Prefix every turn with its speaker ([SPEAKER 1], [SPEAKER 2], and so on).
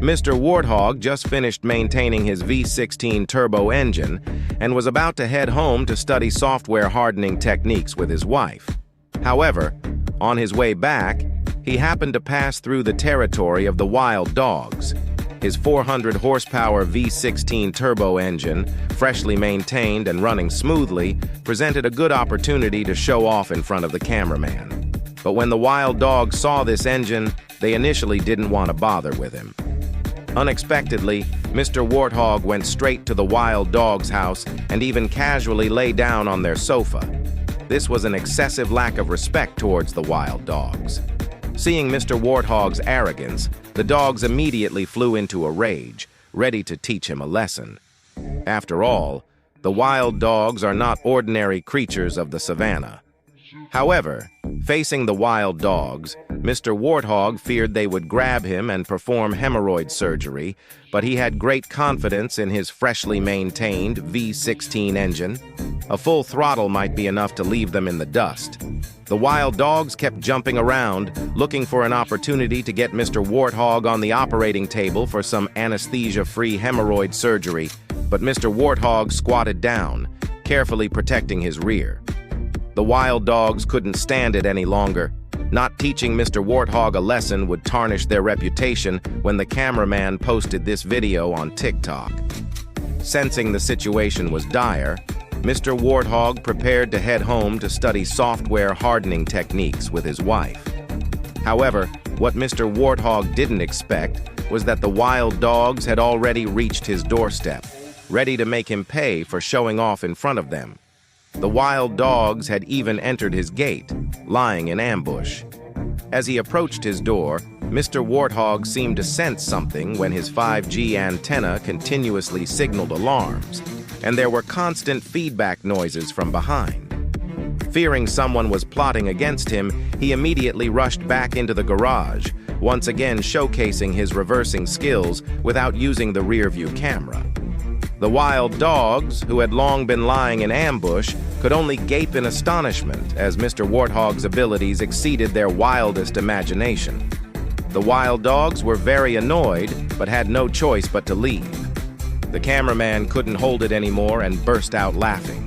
[SPEAKER 1] Mr. Warthog just finished maintaining his V16 turbo engine and was about to head home to study software hardening techniques with his wife. However, on his way back, he happened to pass through the territory of the wild dogs. His 400 horsepower V16 turbo engine, freshly maintained and running smoothly, presented a good opportunity to show off in front of the cameraman. But when the wild dogs saw this engine, they initially didn't want to bother with him. Unexpectedly, Mr. Warthog went straight to the wild dog's house and even casually lay down on their sofa. This was an excessive lack of respect towards the wild dogs. Seeing Mr. Warthog's arrogance, the dogs immediately flew into a rage, ready to teach him a lesson. After all, the wild dogs are not ordinary creatures of the savannah. However, facing the wild dogs, Mr. Warthog feared they would grab him and perform hemorrhoid surgery, but he had great confidence in his freshly maintained V16 engine. A full throttle might be enough to leave them in the dust. The wild dogs kept jumping around, looking for an opportunity to get Mr. Warthog on the operating table for some anesthesia-free hemorrhoid surgery, but Mr. Warthog squatted down, carefully protecting his rear. The wild dogs couldn't stand it any longer. Not teaching Mr. Warthog a lesson would tarnish their reputation when the cameraman posted this video on TikTok. Sensing the situation was dire, Mr. Warthog prepared to head home to study software hardening techniques with his wife. However, what Mr. Warthog didn't expect was that the wild dogs had already reached his doorstep, ready to make him pay for showing off in front of them. The wild dogs had even entered his gate, lying in ambush. As he approached his door, Mr. Warthog seemed to sense something when his 5G antenna continuously signaled alarms, and there were constant feedback noises from behind. Fearing someone was plotting against him, he immediately rushed back into the garage, once again showcasing his reversing skills without using the rear-view camera. The wild dogs, who had long been lying in ambush, could only gape in astonishment as Mr. Warthog's abilities exceeded their wildest imagination. The wild dogs were very annoyed, but had no choice but to leave. The cameraman couldn't hold it anymore and burst out laughing.